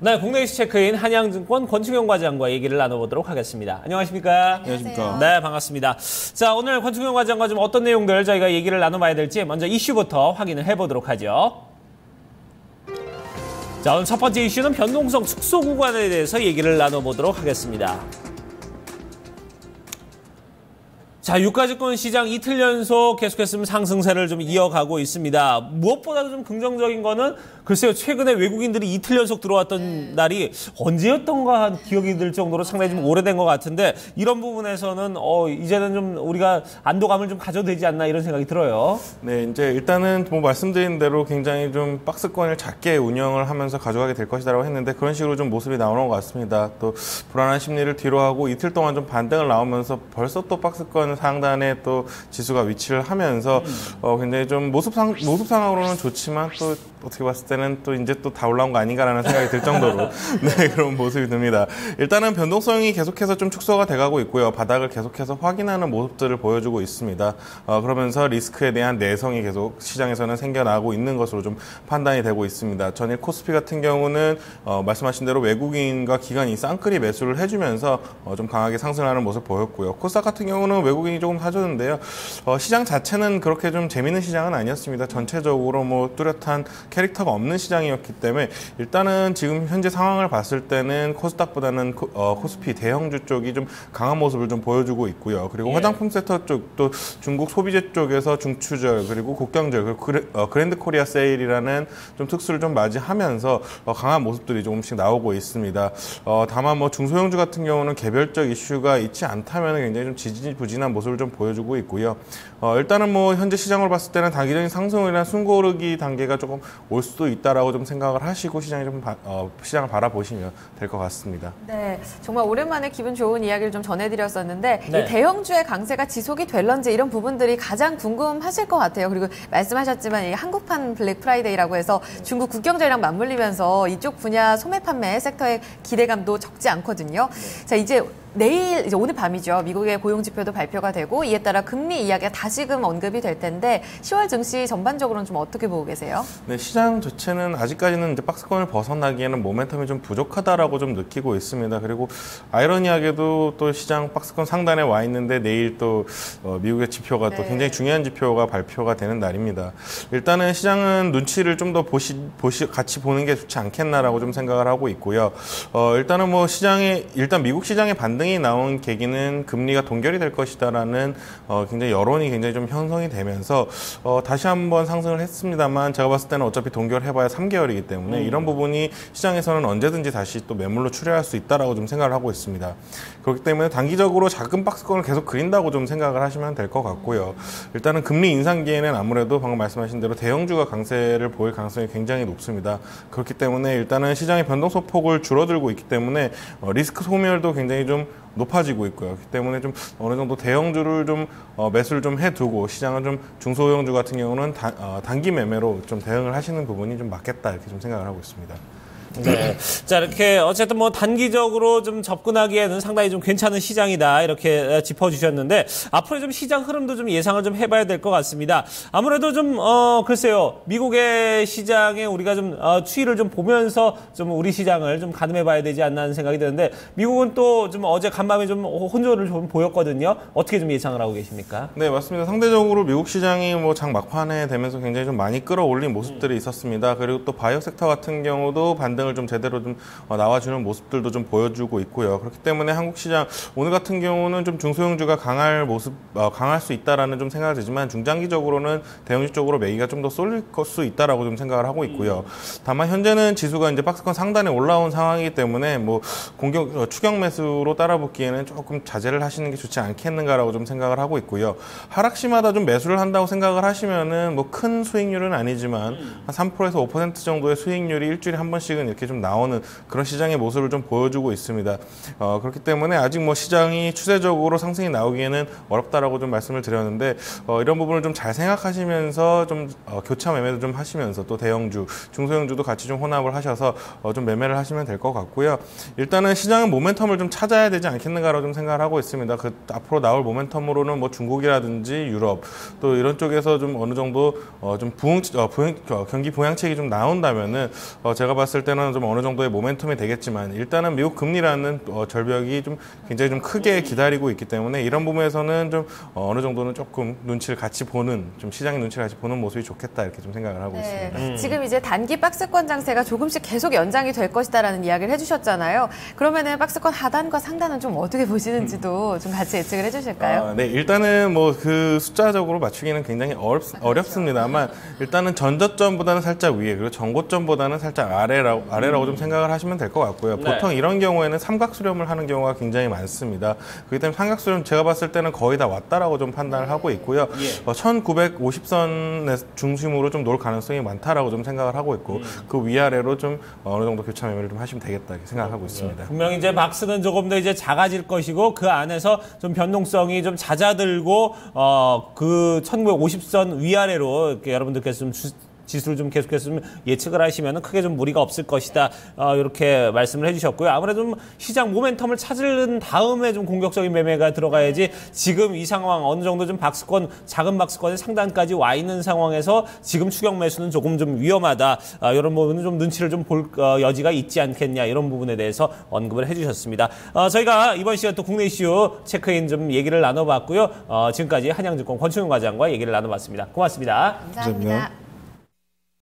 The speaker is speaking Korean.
네, 국내 이슈 체크인 한양증권 권충현 과장과 얘기를 나눠보도록 하겠습니다. 안녕하십니까? 안녕하십니까? 네, 반갑습니다. 자, 오늘 권충현 과장과 좀 어떤 내용들 저희가 얘기를 나눠봐야 될지 먼저 이슈부터 확인을 해보도록 하죠. 자, 오늘 첫 번째 이슈는 변동성 축소 구간에 대해서 얘기를 나눠보도록 하겠습니다. 자, 유가증권 시장 이틀 연속 계속해서 상승세를 좀 이어가고 있습니다. 무엇보다도 좀 긍정적인 거는 글쎄요, 최근에 외국인들이 이틀 연속 들어왔던 날이 언제였던가 한 기억이 들 정도로 상당히 좀 오래된 것 같은데 이런 부분에서는 이제는 좀 우리가 안도감을 좀 가져도 되지 않나 이런 생각이 들어요. 네, 이제 일단은 뭐 말씀드린 대로 굉장히 좀 박스권을 작게 운영을 하면서 가져가게 될 것이다라고 했는데 그런 식으로 좀 모습이 나오는 것 같습니다. 또 불안한 심리를 뒤로 하고 이틀 동안 좀 반등을 나오면서 벌써 또 박스권 상단에 또 지수가 위치를 하면서 굉장히 좀 모습상으로는 좋지만 또 어떻게 봤을 때는 또 이제 또 다 올라온 거 아닌가라는 생각이 들 정도로 네, 그런 모습이 듭니다. 일단은 변동성이 계속해서 좀 축소가 돼가고 있고요. 바닥을 계속해서 확인하는 모습들을 보여주고 있습니다. 그러면서 리스크에 대한 내성이 계속 시장에서는 생겨나고 있는 것으로 좀 판단이 되고 있습니다. 전일 코스피 같은 경우는 말씀하신 대로 외국인과 기관이 쌍끌이 매수를 해주면서 좀 강하게 상승하는 모습 보였고요. 코스닥 같은 경우는 외국인이 조금 사줬는데요. 시장 자체는 그렇게 좀 재밌는 시장은 아니었습니다. 전체적으로 뭐 뚜렷한 캐릭터가 없는 시장이었기 때문에 일단은 지금 현재 상황을 봤을 때는 코스닥보다는 코스피 대형주 쪽이 좀 강한 모습을 좀 보여주고 있고요. 그리고 화장품 섹터 쪽도 중국 소비재 쪽에서 중추절 그리고 국경절 그리고 그랜드 코리아 세일이라는 좀 특수를 좀 맞이하면서 강한 모습들이 조금씩 나오고 있습니다. 다만 뭐 중소형주 같은 경우는 개별적 이슈가 있지 않다면 굉장히 좀 지지부진한 모습을 좀 보여주고 있고요. 일단은 뭐 현재 시장을 봤을 때는 단기적인 상승이나 숨고르기 단계가 조금 올 수도 있다라고 좀 생각을 하시고 시장이 좀 시장을 바라보시면 될 것 같습니다. 네, 정말 오랜만에 기분 좋은 이야기를 좀 전해드렸었는데 네. 이 대형주의 강세가 지속이 될런지 이런 부분들이 가장 궁금하실 것 같아요. 그리고 말씀하셨지만 이 한국판 블랙 프라이데이라고 해서 중국 국경절이랑 맞물리면서 이쪽 분야 소매 판매 섹터의 기대감도 적지 않거든요. 자, 이제 오늘 밤이죠. 미국의 고용지표도 발표가 되고 이에 따라 금리 이야기가 다시금 언급이 될 텐데 10월 증시 전반적으로는 좀 어떻게 보고 계세요? 네, 시장 자체는 아직까지는 이제 박스권을 벗어나기에는 모멘텀이 좀 부족하다라고 좀 느끼고 있습니다. 그리고 아이러니하게도 또 시장 박스권 상단에 와 있는데 내일 또 미국의 지표가 또 굉장히 중요한 지표가 발표가 되는 날입니다. 일단은 시장은 눈치를 좀 더 같이 보는 게 좋지 않겠나라고 좀 생각을 하고 있고요. 일단은 뭐 일단 미국 시장의 반등이 나온 계기는 금리가 동결이 될 것이다라는 굉장히 여론이 굉장히 좀 형성이 되면서 다시 한번 상승을 했습니다만 제가 봤을 때는 어차피 동결해봐야 3개월이기 때문에 이런 부분이 시장에서는 언제든지 다시 또 매물로 출회할 수 있다라고 좀 생각을 하고 있습니다. 그렇기 때문에 단기적으로 작은 박스권을 계속 그린다고 좀 생각을 하시면 될 것 같고요. 일단은 금리 인상기에는 아무래도 방금 말씀하신 대로 대형주가 강세를 보일 가능성이 굉장히 높습니다. 그렇기 때문에 일단은 시장의 변동성 폭을 줄어들고 있기 때문에 리스크 소멸도 굉장히 좀 높아지고 있고요. 그렇기 때문에 좀 어느 정도 대형주를 좀 매수를 좀 해두고 시장은 좀 중소형주 같은 경우는 단기 매매로 좀 대응을 하시는 부분이 좀 맞겠다 이렇게 좀 생각을 하고 있습니다. 네. 자, 이렇게 어쨌든 뭐 단기적으로 좀 접근하기에는 상당히 좀 괜찮은 시장이다. 이렇게 짚어주셨는데 앞으로 좀 시장 흐름도 좀 예상을 좀 해봐야 될 것 같습니다. 아무래도 좀, 글쎄요. 미국의 시장에 우리가 좀, 추이를 좀 보면서 좀 우리 시장을 좀 가늠해봐야 되지 않나 하는 생각이 드는데 미국은 또 좀 어제 간밤에 좀 혼조를 좀 보였거든요. 어떻게 좀 예상을 하고 계십니까? 네, 맞습니다. 상대적으로 미국 시장이 뭐 장 막판에 되면서 굉장히 좀 많이 끌어올린 모습들이 있었습니다. 그리고 또 바이오 섹터 같은 경우도 반등을 좀 제대로 좀 나와주는 모습들도 좀 보여주고 있고요. 그렇기 때문에 한국 시장 오늘 같은 경우는 좀 중소형주가 강할 수 있다라는 좀 생각이 들지만 중장기적으로는 대형주 쪽으로 매기가 좀 더 쏠릴 수 있다라고 좀 생각을 하고 있고요. 다만 현재는 지수가 이제 박스권 상단에 올라온 상황이기 때문에 뭐 추격 매수로 따라붙기에는 조금 자제를 하시는 게 좋지 않겠는가라고 좀 생각을 하고 있고요. 하락시마다 좀 매수를 한다고 생각을 하시면은 뭐 큰 수익률은 아니지만 한 3%에서 5% 정도의 수익률이 일주일에 한 번씩은 이렇게 좀 나오는 그런 시장의 모습을 좀 보여주고 있습니다. 그렇기 때문에 아직 뭐 시장이 추세적으로 상승이 나오기에는 어렵다라고 좀 말씀을 드렸는데 이런 부분을 좀 잘 생각하시면서 좀 교차 매매도 좀 하시면서 또 대형주, 중소형주도 같이 좀 혼합을 하셔서 좀 매매를 하시면 될 것 같고요. 일단은 시장은 모멘텀을 좀 찾아야 되지 않겠는가라고 좀 생각을 하고 있습니다. 앞으로 나올 모멘텀으로는 뭐 중국이라든지 유럽 또 이런 쪽에서 좀 어느 정도 좀 경기 부양책이 좀 나온다면은 제가 봤을 때는 나가면 좀 어느 정도의 모멘텀이 되겠지만 일단은 미국 금리라는 절벽이 좀 굉장히 좀 크게 기다리고 있기 때문에 이런 부분에서는 좀 어느 정도는 조금 눈치를 같이 보는 좀 시장의 눈치를 같이 보는 모습이 좋겠다 이렇게 좀 생각을 하고 있습니다. 지금 이제 단기 박스권 장세가 조금씩 계속 연장이 될 것이다라는 이야기를 해주셨잖아요. 그러면은 박스권 하단과 상단은 좀 어떻게 보시는지도 좀 같이 예측을 해주실까요? 네, 일단은 뭐 그 숫자적으로 맞추기는 굉장히 어렵습니다만 일단은 전저점보다는 살짝 위에 그리고 전고점보다는 살짝 아래라고 좀 생각을 하시면 될 것 같고요. 네. 보통 이런 경우에는 삼각수렴을 하는 경우가 굉장히 많습니다. 그렇기 때문에 삼각수렴 제가 봤을 때는 거의 다 왔다라고 좀 판단을 하고 있고요. 1950선 중심으로 좀 놓을 가능성이 많다라고 좀 생각을 하고 있고 그 위아래로 좀 어느 정도 교차 매매를 좀 하시면 되겠다 이렇게 생각하고 있습니다. 분명히 이제 박스는 조금 더 이제 작아질 것이고 그 안에서 좀 변동성이 좀 잦아들고 그 1950선 위아래로 이렇게 여러분들께서 좀 지수를 좀 계속해서 좀 예측을 하시면 크게 좀 무리가 없을 것이다. 이렇게 말씀을 해주셨고요. 아무래도 좀 시장 모멘텀을 찾은 다음에 좀 공격적인 매매가 들어가야지 지금 이 상황 어느 정도 좀 작은 박스권의 상단까지 와 있는 상황에서 지금 추격 매수는 조금 좀 위험하다. 이런 부분은 좀 눈치를 좀 볼 여지가 있지 않겠냐. 이런 부분에 대해서 언급을 해주셨습니다. 저희가 이번 시간 또 국내 이슈 체크인 좀 얘기를 나눠봤고요. 지금까지 한양증권 권충윤 과장과 얘기를 나눠봤습니다. 고맙습니다. 감사합니다.